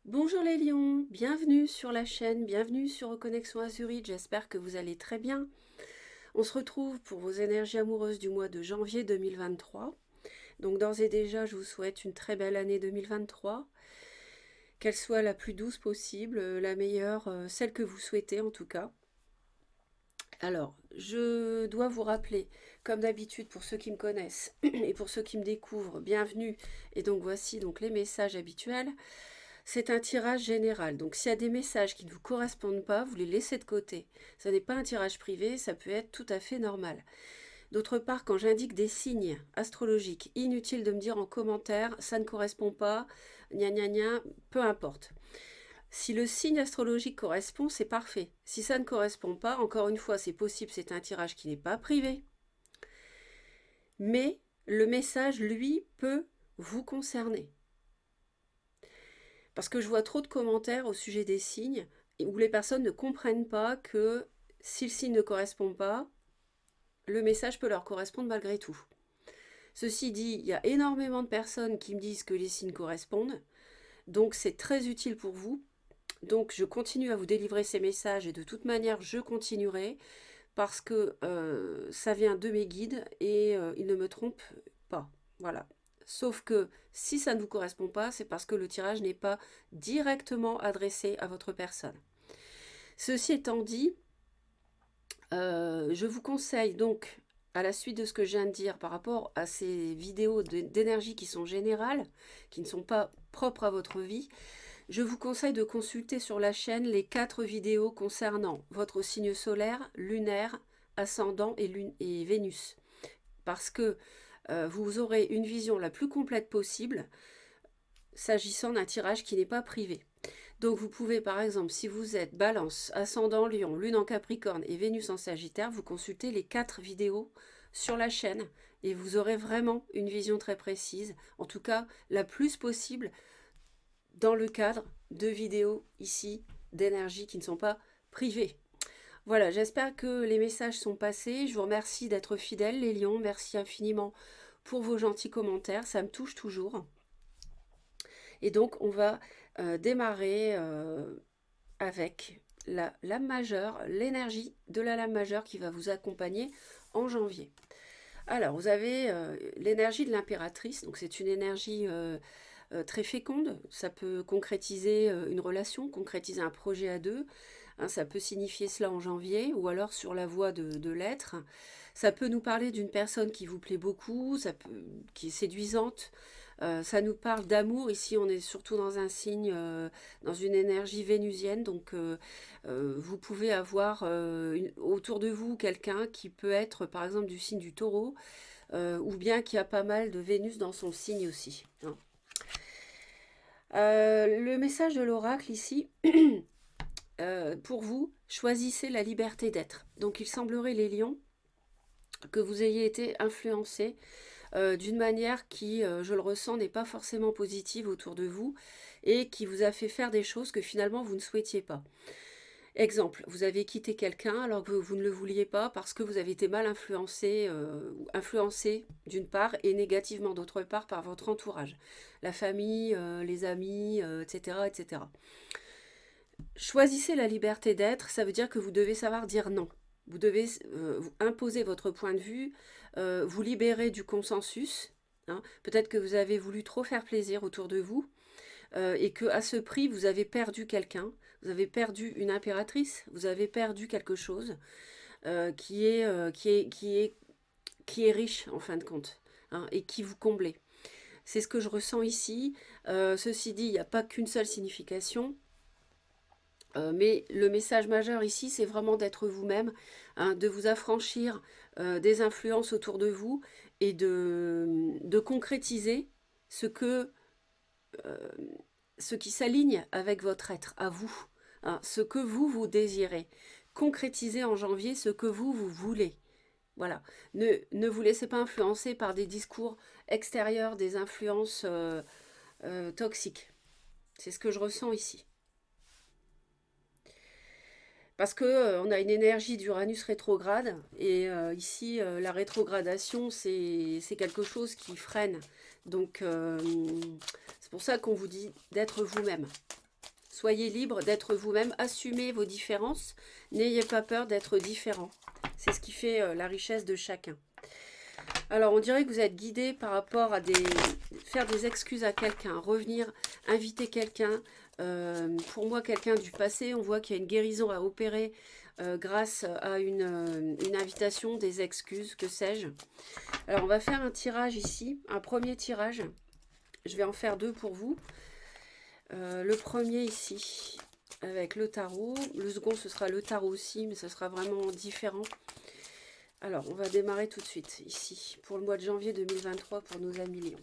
Bonjour les lions, bienvenue sur la chaîne, bienvenue sur Reconnexion Azurite, j'espère que vous allez très bien. On se retrouve pour vos énergies amoureuses du mois de janvier 2023. Donc d'ores et déjà, je vous souhaite une très belle année 2023, qu'elle soit la plus douce possible, la meilleure, celle que vous souhaitez en tout cas. Alors, je dois vous rappeler, comme d'habitude pour ceux qui me connaissent et pour ceux qui me découvrent, bienvenue. Et donc voici donc les messages habituels. C'est un tirage général, donc s'il y a des messages qui ne vous correspondent pas, vous les laissez de côté. Ce n'est pas un tirage privé, ça peut être tout à fait normal. D'autre part, quand j'indique des signes astrologiques, inutile de me dire en commentaire, ça ne correspond pas, gna gna gna, peu importe. Si le signe astrologique correspond, c'est parfait. Si ça ne correspond pas, encore une fois, c'est possible, c'est un tirage qui n'est pas privé. Mais le message, lui, peut vous concerner. Parce que je vois trop de commentaires au sujet des signes où les personnes ne comprennent pas que si le signe ne correspond pas, le message peut leur correspondre malgré tout. Ceci dit, il y a énormément de personnes qui me disent que les signes correspondent, donc c'est très utile pour vous. Donc je continue à vous délivrer ces messages et de toute manière je continuerai parce que ça vient de mes guides et ils ne me trompent pas. Voilà. Sauf que si ça ne vous correspond pas, c'est parce que le tirage n'est pas directement adressé à votre personne. Ceci étant dit, je vous conseille donc, à la suite de ce que je viens de dire par rapport à ces vidéos d'énergie qui sont générales, qui ne sont pas propres à votre vie, je vous conseille de consulter sur la chaîne les 4 vidéos concernant votre signe solaire, lunaire, ascendant et Vénus. Parce que vous aurez une vision la plus complète possible s'agissant d'un tirage qui n'est pas privé. Donc vous pouvez par exemple, si vous êtes Balance, Ascendant Lion, Lune en Capricorne et Vénus en Sagittaire, vous consultez les 4 vidéos sur la chaîne et vous aurez vraiment une vision très précise, en tout cas la plus possible dans le cadre de vidéos ici d'énergie qui ne sont pas privées. Voilà, j'espère que les messages sont passés. Je vous remercie d'être fidèles, les lions. Merci infiniment pour vos gentils commentaires. Ça me touche toujours. Et donc, on va démarrer avec la lame majeure, l'énergie de la lame majeure qui va vous accompagner en janvier. Alors, vous avez l'énergie de l'impératrice. Donc, c'est une énergie très féconde. Ça peut concrétiser une relation, concrétiser un projet à deux. Hein, ça peut signifier cela en janvier ou alors sur la voie de l'être. Ça peut nous parler d'une personne qui vous plaît beaucoup, qui est séduisante. Ça nous parle d'amour. Ici, on est surtout dans un signe, dans une énergie vénusienne. Donc, vous pouvez avoir autour de vous quelqu'un qui peut être, par exemple, du signe du taureau, ou bien qui a pas mal de Vénus dans son signe aussi. Hein. Le message de l'oracle ici, pour vous, choisissez la liberté d'être. Donc il semblerait, les lions, que vous ayez été influencés d'une manière qui, je le ressens, n'est pas forcément positive autour de vous et qui vous a fait faire des choses que finalement vous ne souhaitiez pas. Exemple, vous avez quitté quelqu'un alors que vous ne le vouliez pas parce que vous avez été mal influencé d'une part et négativement d'autre part par votre entourage, la famille, les amis, etc., etc. Choisissez la liberté d'être, ça veut dire que vous devez savoir dire non. Vous devez vous imposer votre point de vue, vous libérer du consensus. Hein. Peut-être que vous avez voulu trop faire plaisir autour de vous et que à ce prix, vous avez perdu quelqu'un, vous avez perdu une impératrice, vous avez perdu quelque chose qui est riche en fin de compte, hein, et qui vous comblait. C'est ce que je ressens ici. Ceci dit, il n'y a pas qu'une seule signification. Mais le message majeur ici, c'est vraiment d'être vous-même, hein, de vous affranchir des influences autour de vous et de concrétiser ce que ce qui s'aligne avec votre être, à vous, hein, ce que vous désirez. Concrétisez en janvier ce que vous voulez. Voilà. Ne vous laissez pas influencer par des discours extérieurs, des influences toxiques. C'est ce que je ressens ici. Parce que on a une énergie d'Uranus rétrograde, et ici, la rétrogradation, c'est quelque chose qui freine. Donc, c'est pour ça qu'on vous dit d'être vous-même. Soyez libre d'être vous-même, assumez vos différences, n'ayez pas peur d'être différent. C'est ce qui fait la richesse de chacun. Alors, on dirait que vous êtes guidé par rapport à faire des excuses à quelqu'un, revenir, inviter quelqu'un. Pour moi, quelqu'un du passé, on voit qu'il y a une guérison à opérer grâce à une invitation, des excuses, que sais-je. Alors, on va faire un tirage ici, un premier tirage. Je vais en faire deux pour vous. Le premier ici, avec le tarot. Le second, ce sera le tarot aussi, mais ce sera vraiment différent. Alors, on va démarrer tout de suite, ici, pour le mois de janvier 2023, pour nos amis Lions.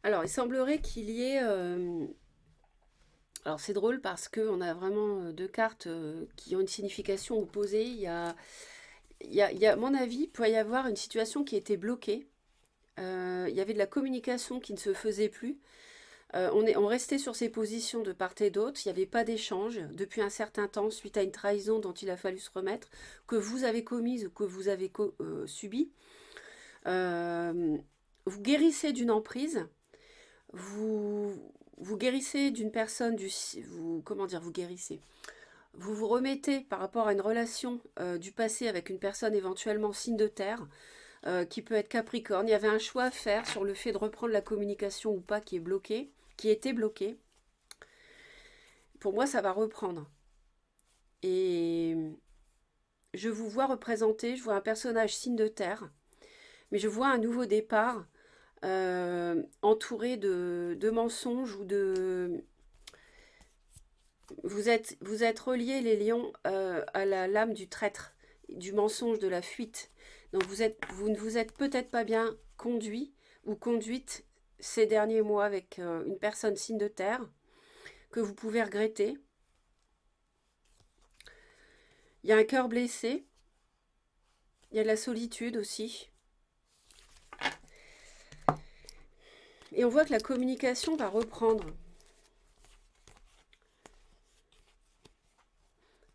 Alors, il semblerait qu'il y ait... Alors, c'est drôle parce qu'on a vraiment deux cartes qui ont une signification opposée. À mon avis, il peut y avoir une situation qui a été bloquée. Il y avait de la communication qui ne se faisait plus. On restait sur ses positions de part et d'autre. Il n'y avait pas d'échange depuis un certain temps suite à une trahison dont il a fallu se remettre, que vous avez commise ou que vous avez subie. Vous guérissez d'une emprise. Vous guérissez d'une personne, comment dire, vous guérissez. Vous vous remettez par rapport à une relation du passé avec une personne éventuellement signe de terre, qui peut être Capricorne. Il y avait un choix à faire sur le fait de reprendre la communication ou pas qui est bloqué, qui était bloqué. Pour moi, ça va reprendre. Et je vous vois représenter, je vois un personnage signe de terre, mais je vois un nouveau départ entouré de mensonges ou de... Vous êtes reliés, les lions, à la lame du traître, du mensonge, de la fuite. Donc vous ne vous êtes peut-être pas bien conduit ou conduite ces derniers mois avec une personne signe de terre que vous pouvez regretter. Il y a un cœur blessé. Il y a de la solitude aussi. Et on voit que la communication va reprendre.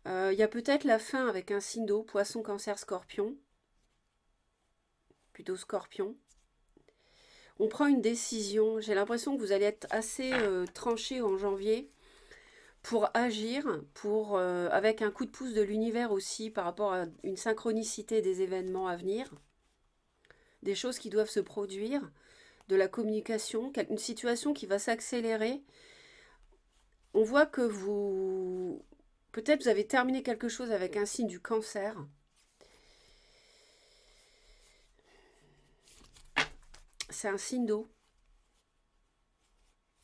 Il y a peut-être la fin avec un signe d'eau, poisson, cancer, scorpion. Plutôt scorpion. On prend une décision. J'ai l'impression que vous allez être assez tranché en janvier pour agir, avec un coup de pouce de l'univers aussi par rapport à une synchronicité des événements à venir, des choses qui doivent se produire, de la communication, une situation qui va s'accélérer. On voit que peut-être vous avez terminé quelque chose avec un signe du cancer. C'est un signe d'eau.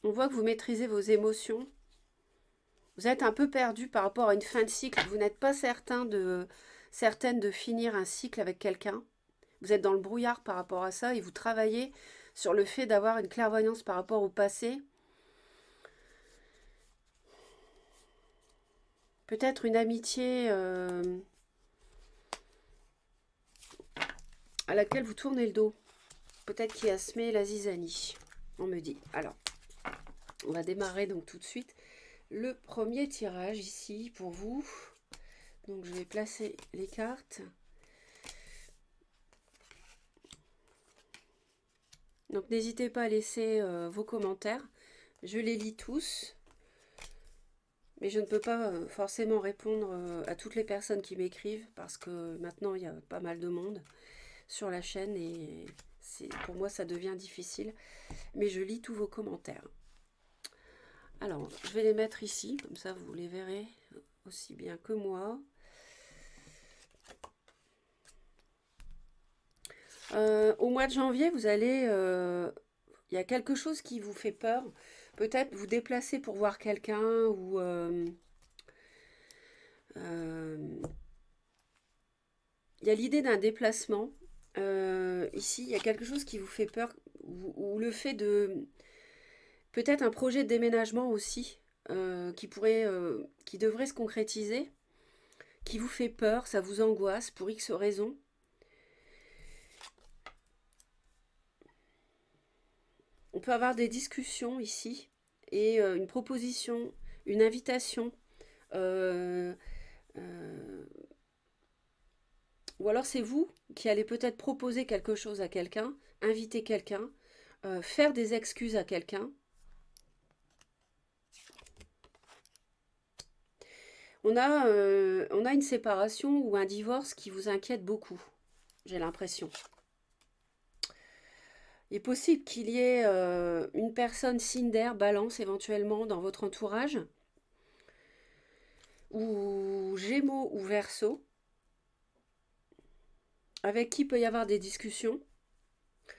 On voit que vous maîtrisez vos émotions. Vous êtes un peu perdu par rapport à une fin de cycle. Vous n'êtes pas certaine de finir un cycle avec quelqu'un. Vous êtes dans le brouillard par rapport à ça et vous travaillez sur le fait d'avoir une clairvoyance par rapport au passé. Peut-être une amitié à laquelle vous tournez le dos. Peut-être qu'il y a semé la zizanie, on me dit. Alors, on va démarrer donc tout de suite le premier tirage ici pour vous. Donc, je vais placer les cartes. Donc, n'hésitez pas à laisser vos commentaires. Je les lis tous. Mais je ne peux pas forcément répondre à toutes les personnes qui m'écrivent parce que maintenant, il y a pas mal de monde sur la chaîne et pour moi, ça devient difficile. Mais je lis tous vos commentaires. Alors, je vais les mettre ici, comme ça vous les verrez aussi bien que moi. Au mois de janvier, vous allez... il y a quelque chose qui vous fait peur. Peut-être vous déplacer pour voir quelqu'un ou... il y a l'idée d'un déplacement. Ici, il y a quelque chose qui vous fait peur ou le fait de... Peut-être un projet de déménagement aussi qui devrait se concrétiser, qui vous fait peur, ça vous angoisse pour X raisons. peut avoir des discussions ici et une proposition, une invitation. euh, euh, ou alors c'est vous qui allez peut-être proposer quelque chose à quelqu'un, inviter quelqu'un, faire des excuses à quelqu'un. On a une séparation ou un divorce qui vous inquiète beaucoup, j'ai l'impression. Il est possible qu'il y ait une personne signe d'air, balance éventuellement dans votre entourage, ou gémeaux ou verseau, avec qui peut y avoir des discussions.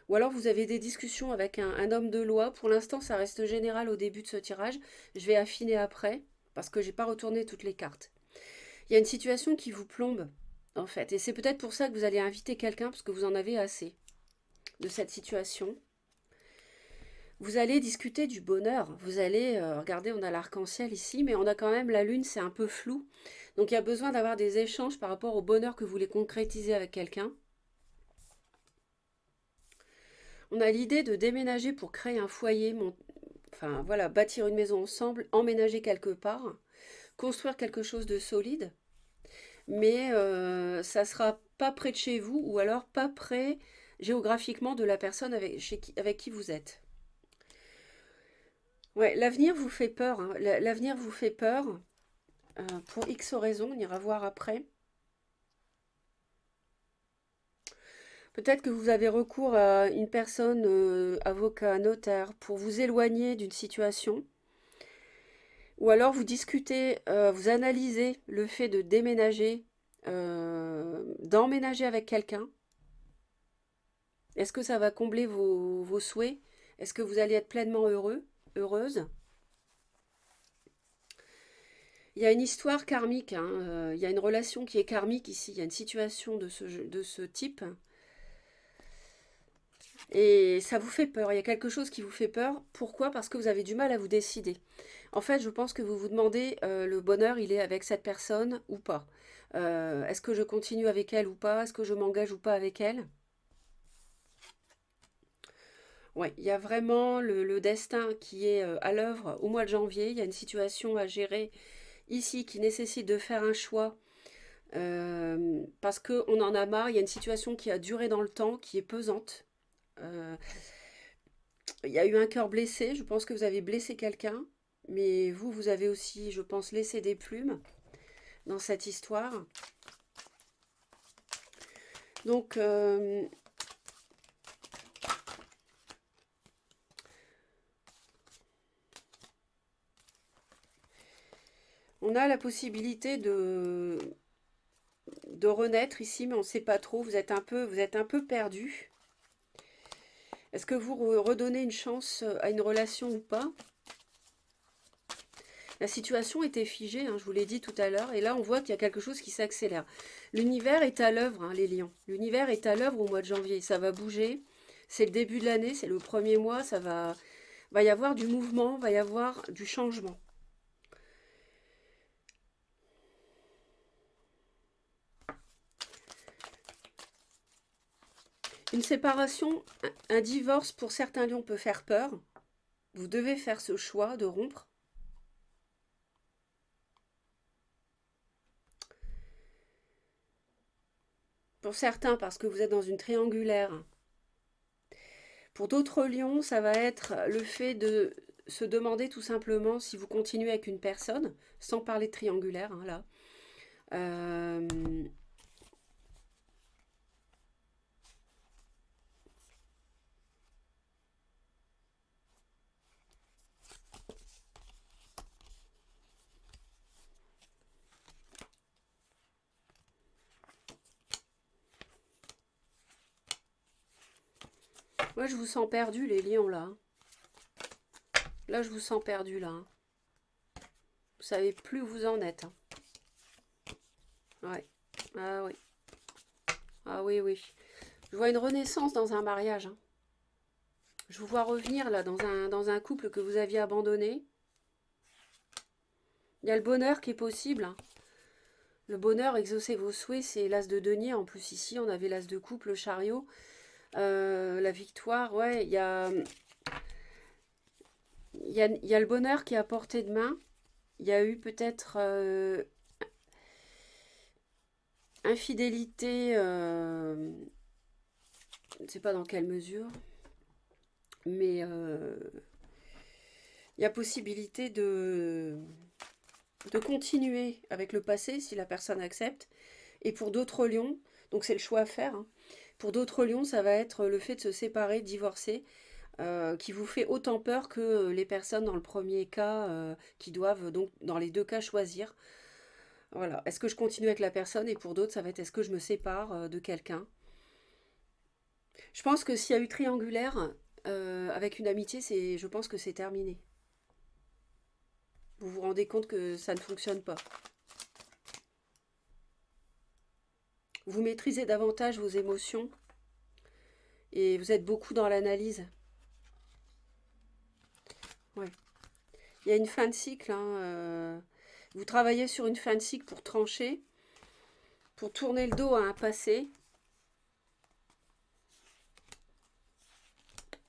Ou alors vous avez des discussions avec un homme de loi. Pour l'instant, ça reste général au début de ce tirage. Je vais affiner après, parce que j'ai pas retourné toutes les cartes. Il y a une situation qui vous plombe, en fait. Et c'est peut-être pour ça que vous allez inviter quelqu'un, parce que vous en avez assez de cette situation. Vous allez discuter du bonheur. Vous allez, regardez, on a l'arc-en-ciel ici, mais on a quand même la lune, c'est un peu flou. Donc il y a besoin d'avoir des échanges par rapport au bonheur que vous voulez concrétiser avec quelqu'un. On a l'idée de déménager pour créer un foyer, enfin voilà, bâtir une maison ensemble, emménager quelque part, construire quelque chose de solide, mais ça sera pas près de chez vous ou alors pas près géographiquement de la personne avec qui vous êtes. Ouais, l'avenir vous fait peur, hein. L'avenir vous fait peur pour X raisons, on ira voir après. Peut-être que vous avez recours à une personne, avocat, notaire, pour vous éloigner d'une situation. Ou alors vous discutez, vous analysez le fait de déménager, d'emménager avec quelqu'un. Est-ce que ça va combler vos souhaits? Est-ce que vous allez être pleinement heureux, heureuse? Il y a une histoire karmique, hein, il y a une relation qui est karmique ici, il y a une situation de ce type. Et ça vous fait peur, il y a quelque chose qui vous fait peur. Pourquoi? Parce que vous avez du mal à vous décider. En fait, je pense que vous vous demandez, le bonheur, il est avec cette personne ou pas? Est-ce que je continue avec elle ou pas? Est-ce que je m'engage ou pas avec elle? Ouais, il y a vraiment le destin qui est à l'œuvre au mois de janvier. Il y a une situation à gérer ici qui nécessite de faire un choix parce qu'on en a marre. Il y a une situation qui a duré dans le temps, qui est pesante. Euh, il y a eu un cœur blessé. Je pense que vous avez blessé quelqu'un. Mais vous, vous avez aussi, je pense, laissé des plumes dans cette histoire. Donc, on a la possibilité de renaître ici, mais on ne sait pas trop. Vous êtes un peu perdu. Est-ce que vous redonnez une chance à une relation ou pas? La situation était figée, hein, je vous l'ai dit tout à l'heure, et là on voit qu'il y a quelque chose qui s'accélère. L'univers est à l'œuvre, hein, les lions. L'univers est à l'œuvre au mois de janvier. Ça va bouger. C'est le début de l'année, c'est le premier mois. Va y avoir du mouvement, va y avoir du changement. Une séparation, un divorce pour certains lions peut faire peur. Vous devez faire ce choix de rompre. Pour certains, parce que vous êtes dans une triangulaire. Pour d'autres lions, ça va être le fait de se demander tout simplement si vous continuez avec une personne, sans parler de triangulaire, hein, là. Euh, Moi, je vous sens perdu, les lions, là. Là, je vous sens perdu, là. Vous savez plus où vous en êtes. Hein. Ouais. Ah oui. Ah oui, oui. Je vois une renaissance dans un mariage. Hein. Je vous vois revenir, là, dans un couple que vous aviez abandonné. Il y a le bonheur qui est possible. Hein. Le bonheur, exaucer vos souhaits, c'est l'as de denier. En plus, ici, on avait l'as de coupe, le chariot. La victoire, ouais, il y a il y a le bonheur qui est à portée de main. Il y a eu peut-être infidélité, je ne sais pas dans quelle mesure, mais il y a possibilité de continuer avec le passé si la personne accepte. Et pour d'autres lions, donc c'est le choix à faire, hein. Pour d'autres lions, ça va être le fait de se séparer, de divorcer, qui vous fait autant peur que les personnes dans le premier cas qui doivent donc dans les deux cas choisir. Voilà, est-ce que je continue avec la personne et pour d'autres, ça va être est-ce que je me sépare de quelqu'un. Je pense que s'il y a eu triangulaire avec une amitié, je pense que c'est terminé. Vous vous rendez compte que ça ne fonctionne pas. Vous maîtrisez davantage vos émotions et vous êtes beaucoup dans l'analyse. Ouais. Il y a une fin de cycle, hein, vous travaillez sur une fin de cycle pour trancher, pour tourner le dos à un passé.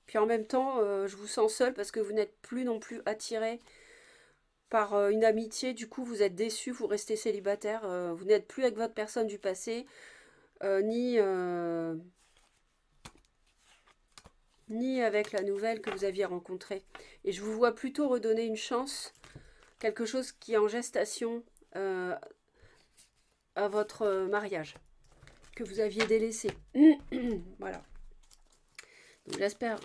Puis en même temps, je vous sens seul parce que vous n'êtes plus non plus attiré par une amitié. Du coup, vous êtes déçu, vous restez célibataire. Vous n'êtes plus avec votre personne du passé, ni avec la nouvelle que vous aviez rencontrée. Et je vous vois plutôt redonner une chance, quelque chose qui est en gestation à votre mariage, que vous aviez délaissé. Voilà. Donc j'espère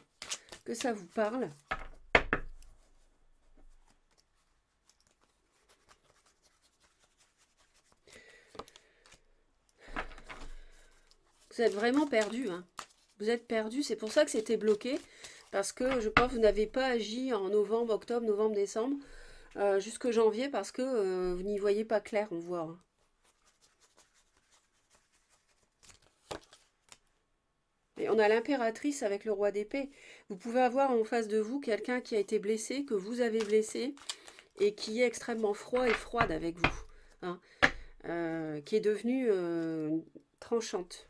que ça vous parle. Vous êtes vraiment perdu, hein. Vous êtes perdu, c'est pour ça que c'était bloqué. Parce que je pense que vous n'avez pas agi en novembre, octobre, novembre, décembre, jusque janvier, parce que vous n'y voyez pas clair, on voit, hein. Et on a l'impératrice avec le roi d'épée. Vous pouvez avoir en face de vous quelqu'un qui a été blessé, que vous avez blessé, et qui est extrêmement froid et froide avec vous, hein, qui est devenue tranchante.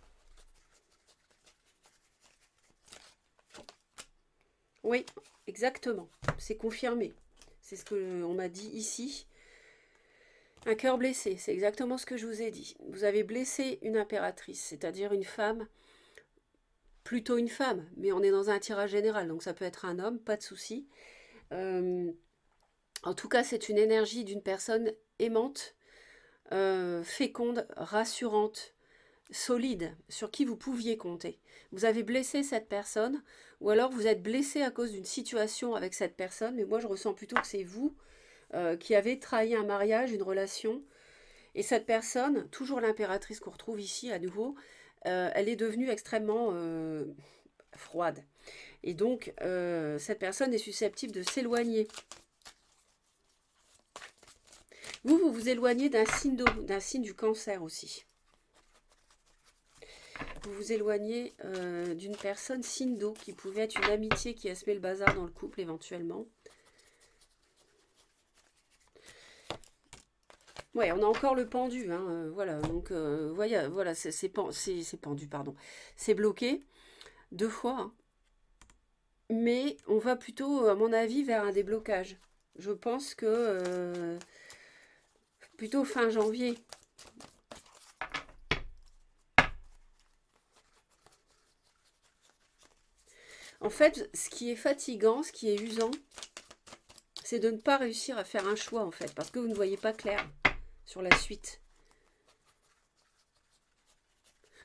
Oui, exactement, c'est confirmé. C'est ce qu'on m'a dit ici. Un cœur blessé, c'est exactement ce que je vous ai dit. Vous avez blessé une impératrice, c'est-à-dire une femme, plutôt une femme, mais on est dans un tirage général, donc ça peut être un homme, pas de souci. En tout cas, c'est une énergie d'une personne aimante, féconde, rassurante, solide, sur qui vous pouviez compter. Vous avez blessé cette personne, ou alors vous êtes blessé à cause d'une situation avec cette personne, mais moi je ressens plutôt que c'est vous qui avez trahi un mariage, une relation, et cette personne, toujours l'impératrice qu'on retrouve ici à nouveau, elle est devenue extrêmement froide. Et donc, cette personne est susceptible de s'éloigner. Vous vous éloignez d'un signe d'eau, d'un signe du cancer aussi. Vous vous éloignez d'une personne signe d'eau, qui pouvait être une amitié qui a semé le bazar dans le couple éventuellement. Ouais, on a encore le pendu, hein, voilà, donc voilà, c'est pendu, pardon. C'est bloqué 2 fois, hein. Mais on va plutôt, à mon avis, vers un déblocage. Je pense que plutôt fin janvier. En fait, ce qui est fatigant, ce qui est usant, c'est de ne pas réussir à faire un choix, en fait, parce que vous ne voyez pas clair sur la suite.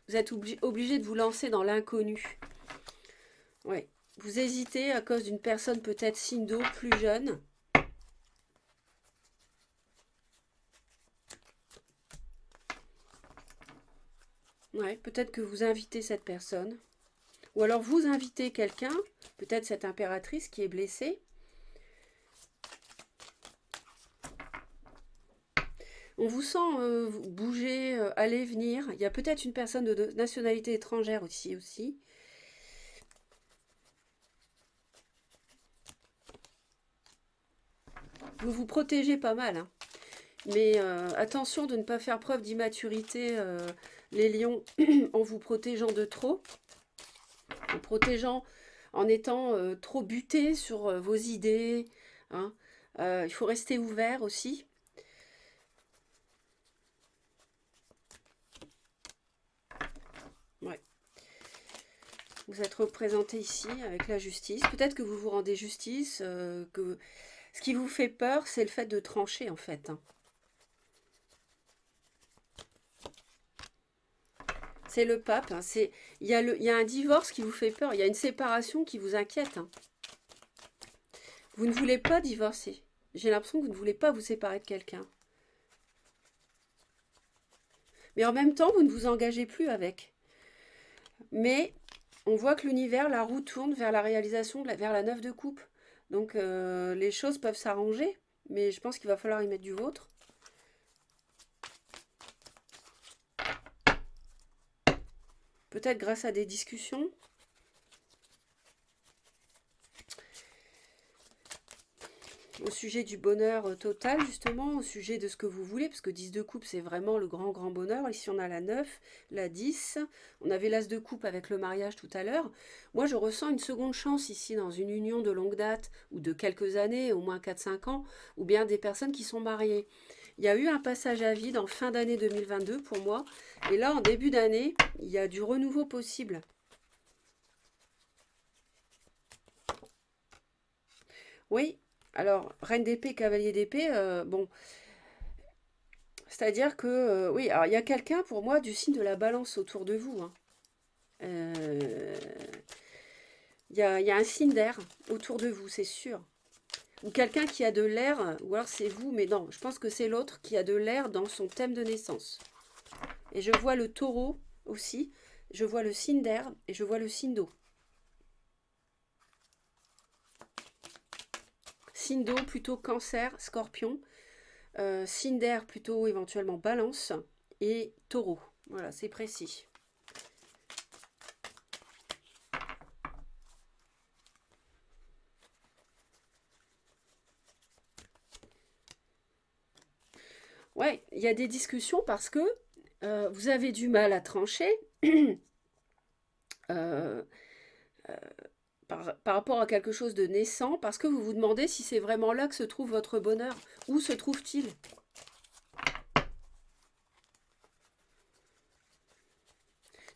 Vous êtes obligé de vous lancer dans l'inconnu. Ouais. Vous hésitez à cause d'une personne peut-être signe d'eau, plus jeune. Ouais, peut-être que vous invitez cette personne. Ou alors vous invitez quelqu'un, peut-être cette impératrice qui est blessée. On vous sent bouger, aller, venir. Il y a peut-être une personne de nationalité étrangère aussi. Vous vous protégez pas mal, hein. Mais attention de ne pas faire preuve d'immaturité, les lions, en vous protégeant de trop. En protégeant... en étant trop buté sur vos idées, hein. Il faut rester ouvert aussi. Ouais. Vous êtes représenté ici avec la justice. Peut-être que vous vous rendez justice, que ce qui vous fait peur, c'est le fait de trancher en fait, hein. C'est le pape, hein. Il y a un divorce qui vous fait peur, il y a une séparation qui vous inquiète, hein. Vous ne voulez pas divorcer. J'ai l'impression que vous ne voulez pas vous séparer de quelqu'un. Mais en même temps, vous ne vous engagez plus avec. Mais on voit que l'univers, la roue tourne vers la réalisation, vers la 9 de coupe. Donc les choses peuvent s'arranger, mais je pense qu'il va falloir y mettre du vôtre. Peut-être grâce à des discussions. Au sujet du bonheur total, justement, au sujet de ce que vous voulez, parce que 10 de coupe, c'est vraiment le grand, grand bonheur. Ici, on a la 9, la 10. On avait l'as de coupe avec le mariage tout à l'heure. Moi, je ressens une seconde chance ici, dans une union de longue date, ou de quelques années, au moins 4-5 ans, ou bien des personnes qui sont mariées. Il y a eu un passage à vide en fin d'année 2022 pour moi. Et là, en début d'année, il y a du renouveau possible. Oui, alors, reine d'épée, cavalier d'épée, bon, c'est-à-dire que, oui, alors il y a quelqu'un pour moi du signe de la balance autour de vous, hein. Euh, il y a un signe d'air autour de vous, c'est sûr. Ou quelqu'un qui a de l'air, ou alors c'est vous, mais non, je pense que c'est l'autre qui a de l'air dans son thème de naissance. Et je vois le taureau aussi, je vois le signe d'air et je vois le signe d'eau. Signe d'eau plutôt cancer, scorpion. Signe d'air plutôt éventuellement balance. Et taureau. Voilà, c'est précis. Ouais, il y a des discussions parce que vous avez du mal à trancher euh, par rapport à quelque chose de naissant, parce que vous vous demandez si c'est vraiment là que se trouve votre bonheur. Où se trouve-t-il?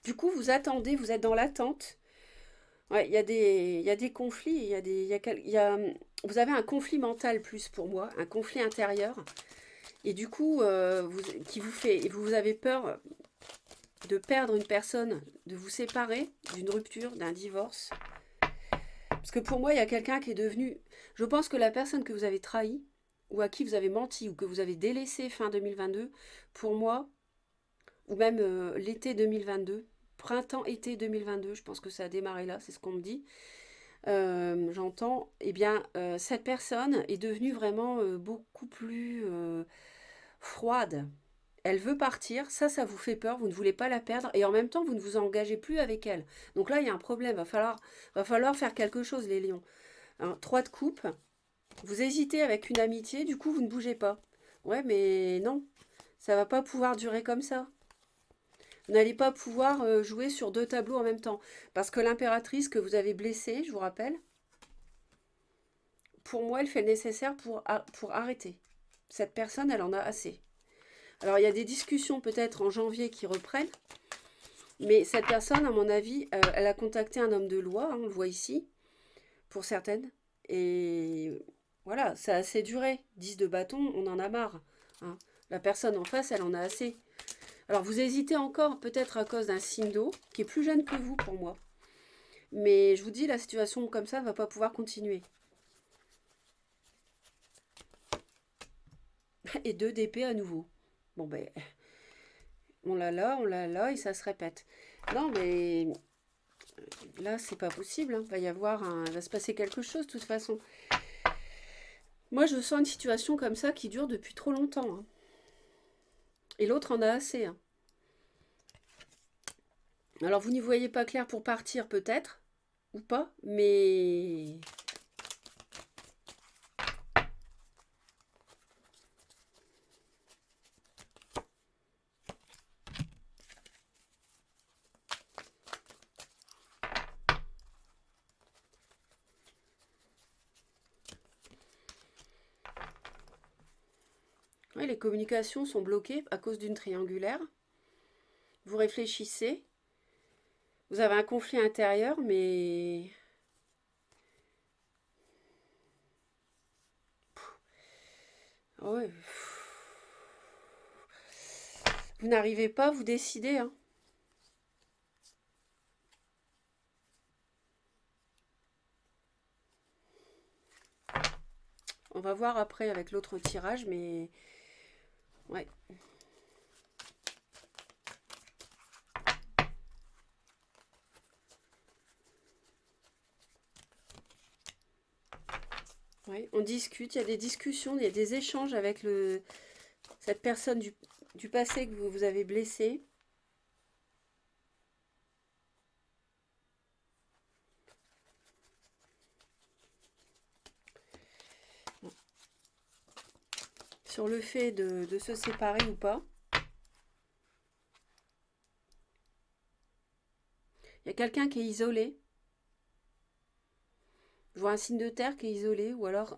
Du coup, vous attendez, vous êtes dans l'attente. Ouais, il y a des conflits, vous avez un conflit mental plus pour moi, un conflit intérieur. Et du coup, qui vous fait, et vous avez peur de perdre une personne, de vous séparer d'une rupture, d'un divorce. Parce que pour moi, il y a quelqu'un qui est devenu... Je pense que la personne que vous avez trahie, ou à qui vous avez menti, ou que vous avez délaissé fin 2022, pour moi, ou même l'été 2022, printemps-été 2022, je pense que ça a démarré là, c'est ce qu'on me dit, j'entends, eh bien, cette personne est devenue vraiment beaucoup plus froide. Elle veut partir, ça vous fait peur, vous ne voulez pas la perdre, et en même temps, vous ne vous engagez plus avec elle. Donc là, il y a un problème, va falloir faire quelque chose, les lions. Hein, 3 de coupe, vous hésitez avec une amitié, du coup, vous ne bougez pas. Ouais, mais non, ça va pas pouvoir durer comme ça. Vous n'allez pas pouvoir jouer sur 2 tableaux en même temps. Parce que l'impératrice que vous avez blessée, je vous rappelle, pour moi, elle fait le nécessaire pour arrêter. Cette personne, elle en a assez. Alors, il y a des discussions peut-être en janvier qui reprennent, mais cette personne, à mon avis, elle a contacté un homme de loi, hein, on le voit ici, pour certaines. Et voilà, ça a assez duré. 10 de bâton, on en a marre, hein. La personne en face, elle en a assez. Alors, vous hésitez encore, peut-être à cause d'un signe d'eau, qui est plus jeune que vous pour moi. Mais je vous dis, la situation comme ça ne va pas pouvoir continuer. Et 2 d'épée à nouveau. Bon, ben, on l'a là, et ça se répète. Non, mais là, c'est pas possible, hein. Il va se passer quelque chose de toute façon. Moi, je sens une situation comme ça qui dure depuis trop longtemps, hein. Et l'autre en a assez, hein. Alors, vous n'y voyez pas clair pour partir, peut-être, ou pas, mais Ouais, les communications sont bloquées à cause d'une triangulaire. Vous réfléchissez. Vous avez un conflit intérieur, mais... Ouais. Vous n'arrivez pas à vous décider, hein. On va voir après avec l'autre tirage, mais... Ouais. Ouais, on discute, il y a des discussions, il y a des échanges avec cette personne du passé que vous avez blessé. Sur le fait de se séparer ou pas. Il y a quelqu'un qui est isolé. Je vois un signe de terre qui est isolé, ou alors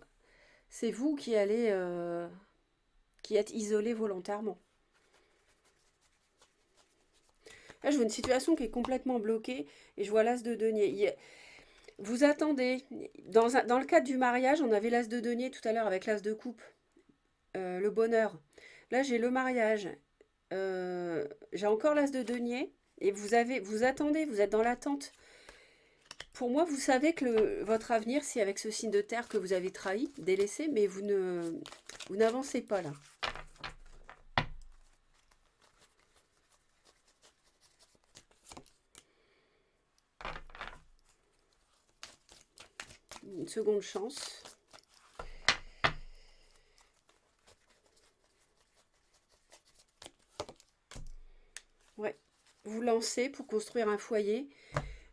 c'est vous qui allez... qui êtes isolé volontairement. Là, je vois une situation qui est complètement bloquée, et je vois l'as de denier. Vous attendez. Dans le cadre du mariage, on avait l'as de denier tout à l'heure avec l'as de coupe. Le bonheur. Là, j'ai le mariage. J'ai encore l'as de denier. Et vous attendez, vous êtes dans l'attente. Pour moi, vous savez que votre avenir, c'est avec ce signe de terre que vous avez trahi, délaissé, mais vous n'avancez pas là. Une seconde chance. Ouais. Vous lancez pour construire un foyer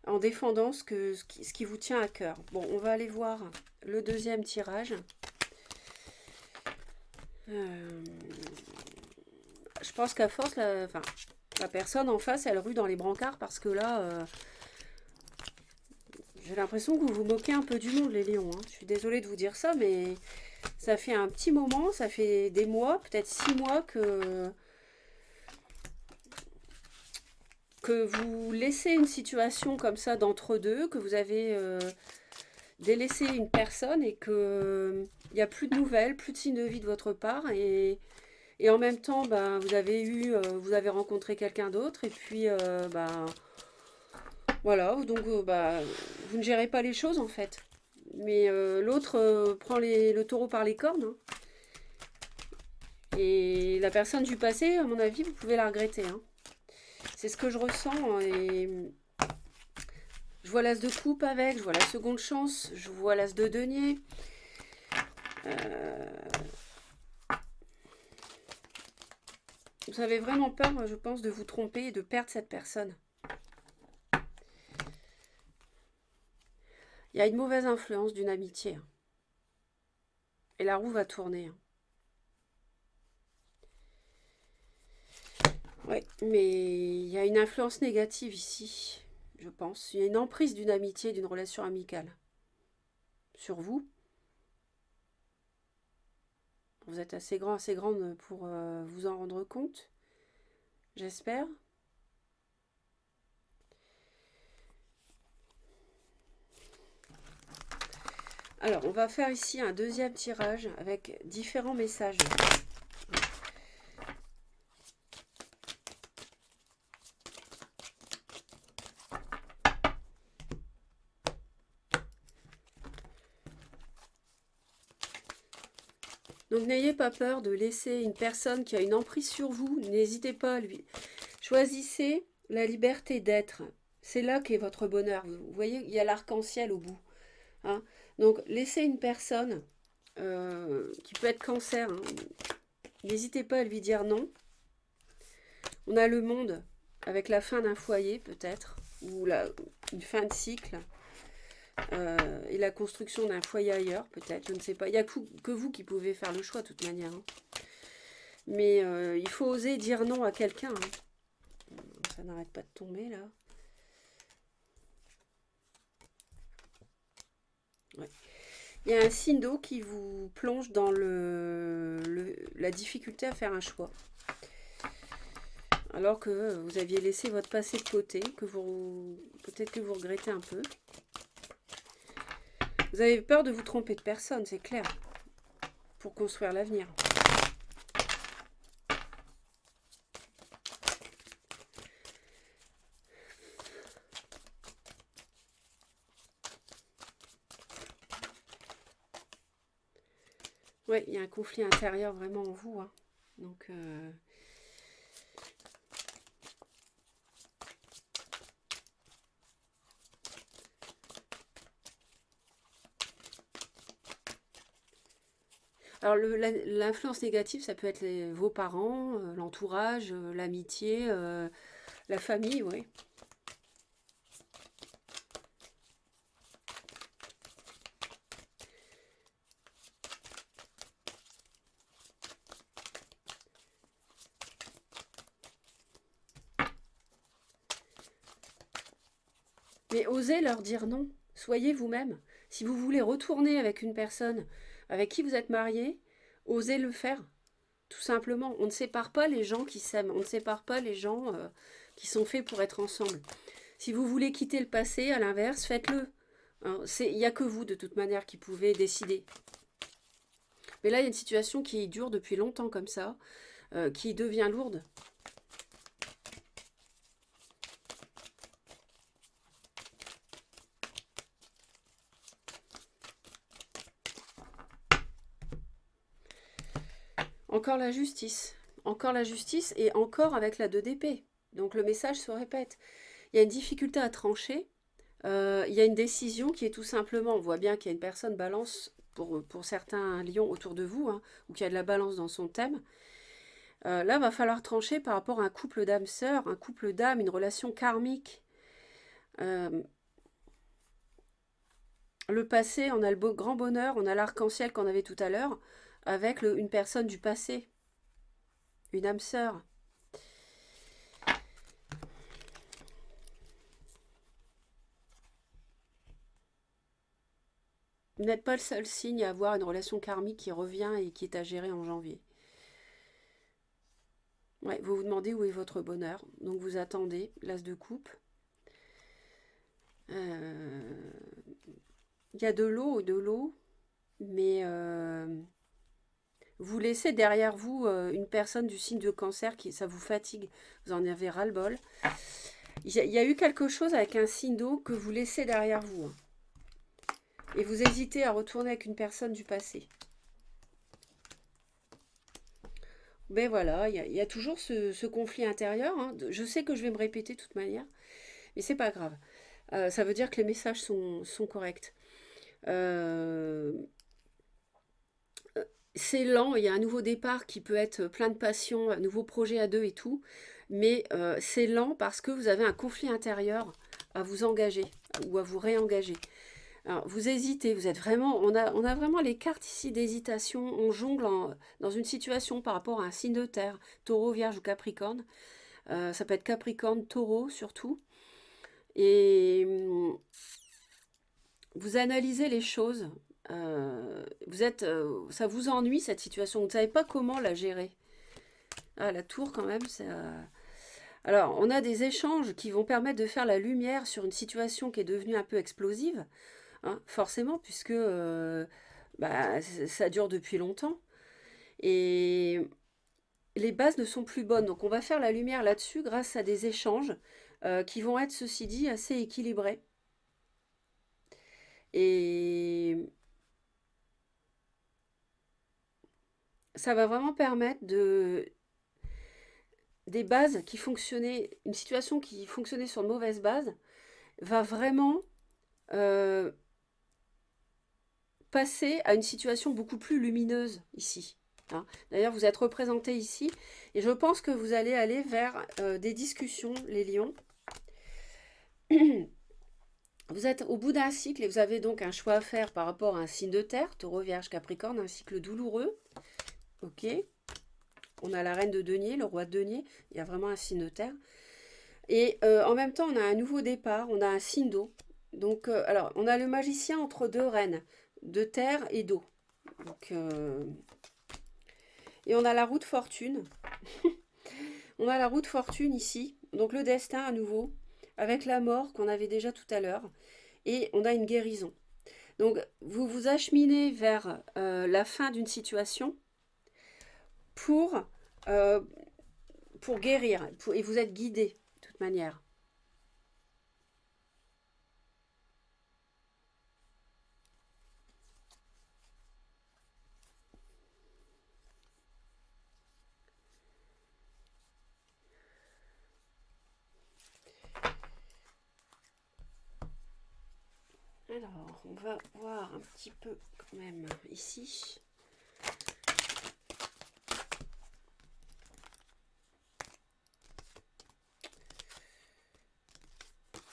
en défendant ce qui vous tient à cœur. Bon, on va aller voir le deuxième tirage. Je pense qu'à force, la personne en face, elle rue dans les brancards parce que là, j'ai l'impression que vous vous moquez un peu du monde, les lions. Hein. Je suis désolée de vous dire ça, mais ça fait un petit moment, ça fait des mois, peut-être 6 mois que vous laissez une situation comme ça d'entre-deux, que vous avez délaissé une personne et que il n'y a plus de nouvelles, plus de signes de vie de votre part et en même temps, ben, vous avez rencontré quelqu'un d'autre et puis voilà, donc vous ne gérez pas les choses en fait. Mais l'autre prend le taureau par les cornes. Hein. Et la personne du passé, à mon avis, vous pouvez la regretter. Hein. C'est ce que je ressens. Et je vois l'as de coupe avec, je vois la seconde chance, je vois l'as de denier. Vous avez vraiment peur, je pense, de vous tromper et de perdre cette personne. Il y a une mauvaise influence d'une amitié. Hein. Et la roue va tourner. Hein. Ouais, mais il y a une influence négative ici, je pense. Il y a une emprise d'une amitié, d'une relation amicale. Sur vous. Vous êtes assez grand, assez grande pour vous en rendre compte. J'espère. Alors, on va faire ici un deuxième tirage avec différents messages. Donc n'ayez pas peur de laisser une personne qui a une emprise sur vous. N'hésitez pas à lui. Choisissez la liberté d'être. C'est là qu'est votre bonheur. Vous voyez, il y a l'arc-en-ciel au bout. Hein. Donc laissez une personne qui peut être cancer. Hein. N'hésitez pas à lui dire non. On a le monde avec la fin d'un foyer peut-être. Ou une fin de cycle. Et la construction d'un foyer ailleurs, peut-être, je ne sais pas. Il n'y a que vous qui pouvez faire le choix, de toute manière. Hein. Mais il faut oser dire non à quelqu'un. Hein. Ça n'arrête pas de tomber, là. Ouais. Il y a un signe d'eau qui vous plonge dans la difficulté à faire un choix. Alors que vous aviez laissé votre passé de côté, peut-être que vous regrettez un peu. Vous avez peur de vous tromper de personne, c'est clair, pour construire l'avenir. Oui, il y a un conflit intérieur vraiment en vous. Hein. Donc, alors, l'influence négative, ça peut être vos parents, l'entourage, l'amitié, la famille, oui. Mais osez leur dire non. Soyez vous-même. Si vous voulez retourner avec une personne avec qui vous êtes marié, osez le faire. Tout simplement. On ne sépare pas les gens qui s'aiment. On ne sépare pas les gens qui sont faits pour être ensemble. Si vous voulez quitter le passé, à l'inverse, faites-le. Hein, il n'y a que vous, de toute manière, qui pouvez décider. Mais là, il y a une situation qui dure depuis longtemps comme ça, qui devient lourde. Encore la justice. Encore la justice et encore avec la 2 d'épée. Donc le message se répète. Il y a une difficulté à trancher. Il y a une décision qui est tout simplement, on voit bien qu'il y a une personne balance pour certains lions autour de vous, hein, ou qu'il y a de la balance dans son thème. Là, il va falloir trancher par rapport à un couple d'âmes sœurs, un couple d'âmes, une relation karmique. Le passé, on a le grand bonheur, on a l'arc-en-ciel qu'on avait tout à l'heure, avec une personne du passé, une âme sœur. Vous n'êtes pas le seul signe à avoir une relation karmique qui revient et qui est à gérer en janvier. Ouais, vous vous demandez où est votre bonheur. Donc vous attendez, l'as de coupe. Il y a de l'eau, mais vous laissez derrière vous une personne du signe de cancer qui ça vous fatigue. Vous en avez ras-le-bol. Il y a eu quelque chose avec un signe d'eau que vous laissez derrière vous. Hein. Et vous hésitez à retourner avec une personne du passé. Ben voilà, il y a toujours ce conflit intérieur. Hein. Je sais que je vais me répéter de toute manière, mais c'est pas grave. Ça veut dire que les messages sont corrects. Euh, c'est lent, il y a un nouveau départ qui peut être plein de passion, un nouveau projet à deux et tout, mais c'est lent parce que vous avez un conflit intérieur à vous engager ou à vous réengager. Alors, vous hésitez, vous êtes vraiment, on a vraiment les cartes ici d'hésitation, on jongle dans une situation par rapport à un signe de terre, taureau, vierge ou capricorne. Ça peut être capricorne, taureau surtout. Et vous analysez les choses. Ça vous ennuie cette situation, vous ne savez pas comment la gérer. Ah, la tour quand même, c'est... Alors, on a des échanges qui vont permettre de faire la lumière sur une situation qui est devenue un peu explosive. Hein, forcément, puisque ça dure depuis longtemps. Et les bases ne sont plus bonnes. Donc on va faire la lumière là-dessus grâce à des échanges qui vont être, ceci dit, assez équilibrés. Et ça va vraiment permettre des bases qui fonctionnaient, une situation qui fonctionnait sur de mauvaises bases, va vraiment euh, passer à une situation beaucoup plus lumineuse ici. Hein. D'ailleurs, vous êtes représenté ici et je pense que vous allez aller vers des discussions, les lions. Vous êtes au bout d'un cycle et vous avez donc un choix à faire par rapport à un signe de terre, taureau, vierge, capricorne, un cycle douloureux. Ok. On a la reine de denier, le roi de denier, il y a vraiment un signe de terre. Et en même temps, on a un nouveau départ, on a un signe d'eau. Donc, alors, on a le magicien entre deux reines. de terre et d'eau. Donc, et on a la roue de fortune. On a la roue de fortune ici. Donc le destin à nouveau, avec la mort qu'on avait déjà tout à l'heure. Et on a une guérison. Donc vous vous acheminez vers la fin d'une situation pour, euh, pour guérir. Et vous êtes guidé de toute manière. Alors, on va voir un petit peu quand même ici.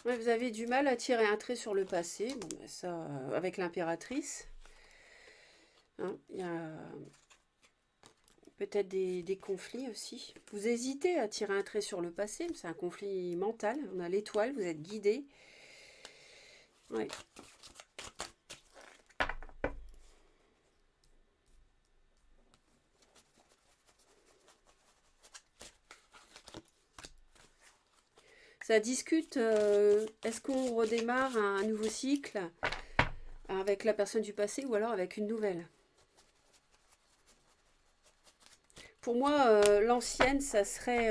Ouais, vous avez du mal à tirer un trait sur le passé. Bon, ben ça, avec l'impératrice. Hein, il y a peut-être des conflits aussi. Vous hésitez à tirer un trait sur le passé. C'est un conflit mental. On a l'étoile, vous êtes guidé. Ouais. Ça discute, est-ce qu'on redémarre un nouveau cycle avec la personne du passé ou alors avec une nouvelle? Pour moi, l'ancienne, ça serait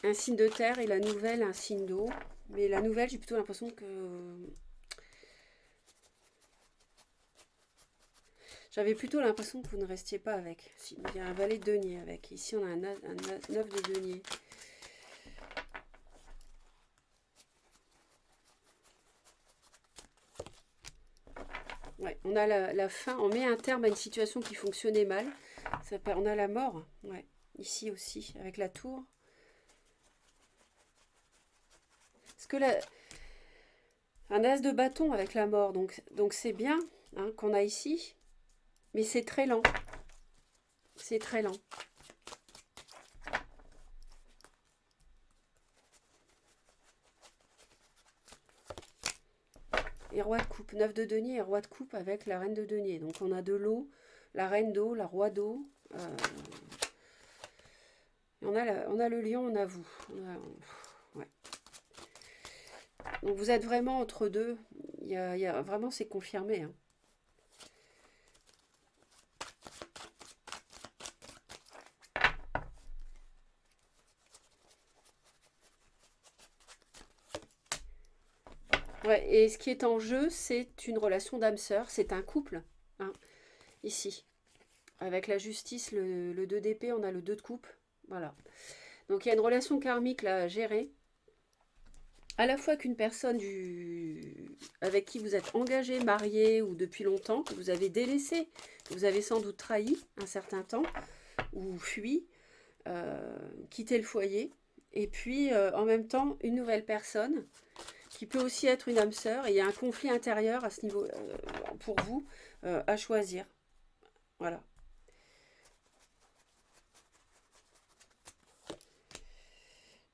un signe de terre et la nouvelle, un signe d'eau. Mais la nouvelle, j'ai plutôt l'impression que... J'avais plutôt l'impression que vous ne restiez pas avec. Il y a un valet de denier avec. Ici, on a un 9 de denier. Ouais, on a la fin, on met un terme à une situation qui fonctionnait mal. On a la mort, ouais, ici aussi, avec la tour. Parce que un as de bâton avec la mort, donc c'est bien hein, qu'on a ici, mais c'est très lent. C'est très lent. Et roi de coupe, 9 de denier et roi de coupe avec la reine de denier. Donc on a de l'eau, la reine d'eau, la roi d'eau. On a le lion, on a vous. Ouais. Donc vous êtes vraiment entre deux. Il y a vraiment, c'est confirmé. Hein. Ouais, et ce qui est en jeu, c'est une relation d'âme-sœur. C'est un couple. Hein, ici. Avec la justice, le 2 d'épée, on a le 2 de coupe. Voilà. Donc il y a une relation karmique là à gérer. À la fois qu'une personne avec qui vous êtes engagé, marié ou depuis longtemps, que vous avez délaissé, que vous avez sans doute trahi un certain temps, ou fui, quitté le foyer. Et puis en même temps, une nouvelle personne qui peut aussi être une âme sœur. Et il y a un conflit intérieur à ce niveau pour vous à choisir. Voilà.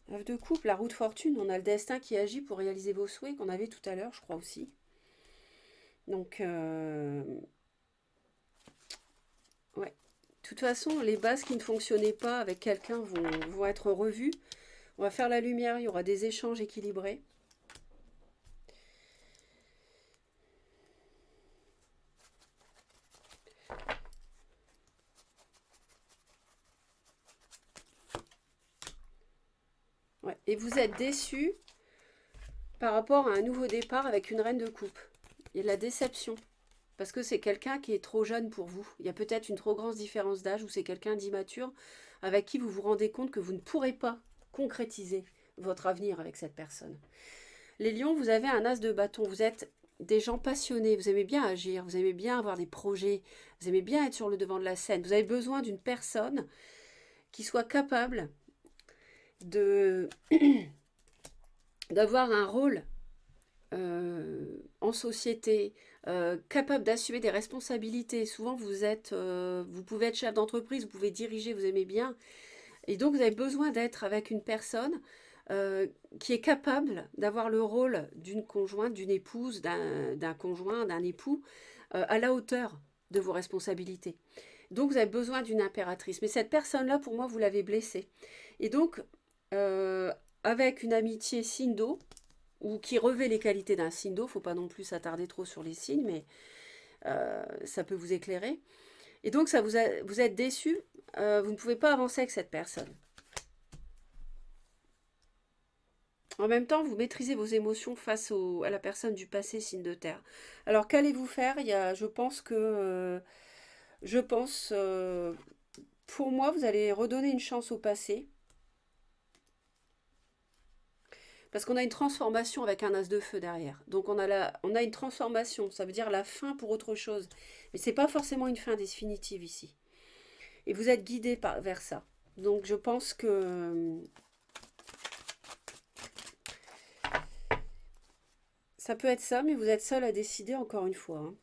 Neuf de coupe, la roue de fortune, on a le destin qui agit pour réaliser vos souhaits qu'on avait tout à l'heure, je crois aussi. Donc, ouais. De toute façon, les bases qui ne fonctionnaient pas avec quelqu'un vont être revues. On va faire la lumière, il y aura des échanges équilibrés. Ouais. Et vous êtes déçus par rapport à un nouveau départ avec une reine de coupe. Il y a de la déception. Parce que c'est quelqu'un qui est trop jeune pour vous. Il y a peut-être une trop grande différence d'âge ou c'est quelqu'un d'immature avec qui vous vous rendez compte que vous ne pourrez pas concrétiser votre avenir avec cette personne. Les lions, vous avez un as de bâton. Vous êtes des gens passionnés. Vous aimez bien agir. Vous aimez bien avoir des projets. Vous aimez bien être sur le devant de la scène. Vous avez besoin d'une personne qui soit capable de d'avoir un rôle en société, capable d'assumer des responsabilités. Souvent, vous pouvez être chef d'entreprise, vous pouvez diriger, vous aimez bien. Et donc, vous avez besoin d'être avec une personne qui est capable d'avoir le rôle d'une conjointe, d'une épouse, d'un conjoint, d'un époux, à la hauteur de vos responsabilités. Donc vous avez besoin d'une impératrice. Mais cette personne-là, pour moi, vous l'avez blessée. Et donc, euh, avec une amitié signe d'eau, ou qui revêt les qualités d'un signe d'eau, il ne faut pas non plus s'attarder trop sur les signes, mais ça peut vous éclairer. Et donc, vous êtes déçu, vous ne pouvez pas avancer avec cette personne. En même temps, vous maîtrisez vos émotions face à la personne du passé, signe de terre. Alors, qu'allez-vous faire? Je pense que, je pense, pour moi, vous allez redonner une chance au passé. Parce qu'on a une transformation avec un as de feu derrière. Donc on a une transformation, ça veut dire la fin pour autre chose. Mais c'est pas forcément une fin définitive ici. Et vous êtes guidé vers ça. Donc je pense que ça peut être ça, mais vous êtes seul à décider encore une fois, hein.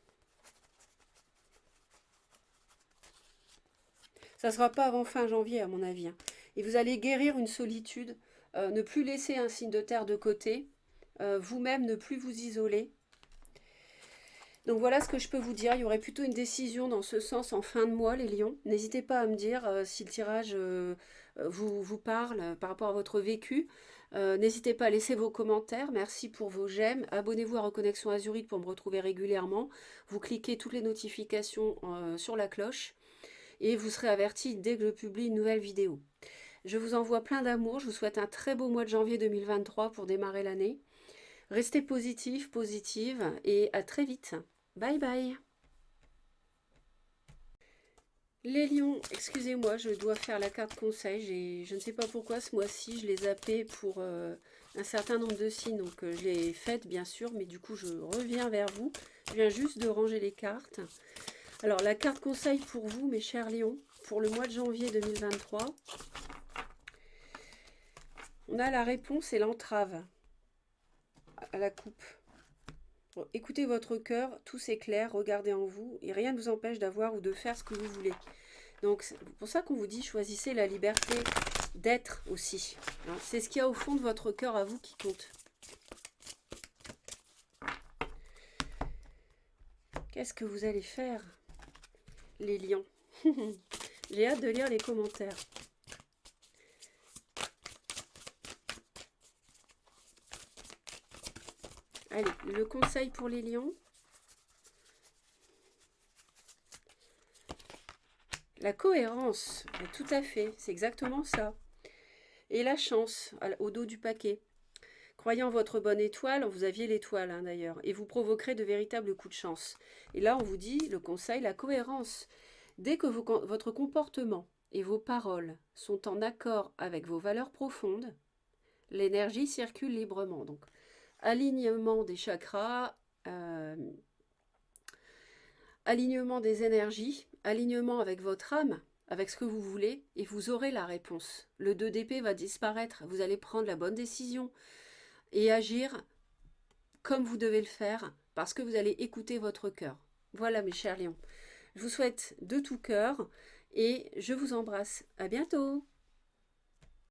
Ça ne sera pas avant fin janvier à mon avis, hein. Et vous allez guérir une solitude, ne plus laisser un signe de terre de côté, vous-même ne plus vous isoler. Donc voilà ce que je peux vous dire. Il y aurait plutôt une décision dans ce sens en fin de mois, les lions. N'hésitez pas à me dire si le tirage vous parle par rapport à votre vécu. N'hésitez pas à laisser vos commentaires. Merci pour vos j'aime. Abonnez-vous à Reconnexion Azurite pour me retrouver régulièrement. Vous cliquez toutes les notifications sur la cloche et vous serez averti dès que je publie une nouvelle vidéo. Je vous envoie plein d'amour. Je vous souhaite un très beau mois de janvier 2023 pour démarrer l'année. Restez positif, positive et à très vite. Bye bye. Les lions, excusez-moi, je dois faire la carte conseil. Je ne sais pas pourquoi ce mois-ci, je les zappé pour un certain nombre de signes. Donc je l'ai faite bien sûr, mais du coup je reviens vers vous. Je viens juste de ranger les cartes. Alors la carte conseil pour vous, mes chers lions, pour le mois de janvier 2023. On a la réponse et l'entrave à la coupe. Bon, écoutez votre cœur, tout s'éclaire, regardez en vous, et rien ne vous empêche d'avoir ou de faire ce que vous voulez. Donc c'est pour ça qu'on vous dit, choisissez la liberté d'être aussi. Hein, c'est ce qu'il y a au fond de votre cœur à vous qui compte. Qu'est-ce que vous allez faire, les lions? J'ai hâte de lire les commentaires. Allez, le conseil pour les lions. La cohérence, tout à fait, c'est exactement ça. Et la chance, au dos du paquet. Croyez en votre bonne étoile, vous aviez l'étoile hein, d'ailleurs, et vous provoquerez de véritables coups de chance. Et là, on vous dit, le conseil, la cohérence. Dès que votre comportement et vos paroles sont en accord avec vos valeurs profondes, l'énergie circule librement. Donc, alignement des chakras, alignement des énergies, alignement avec votre âme, avec ce que vous voulez, et vous aurez la réponse. Le 2 d'épée va disparaître, vous allez prendre la bonne décision et agir comme vous devez le faire, parce que vous allez écouter votre cœur. Voilà mes chers lions. Je vous souhaite de tout cœur et je vous embrasse. À bientôt.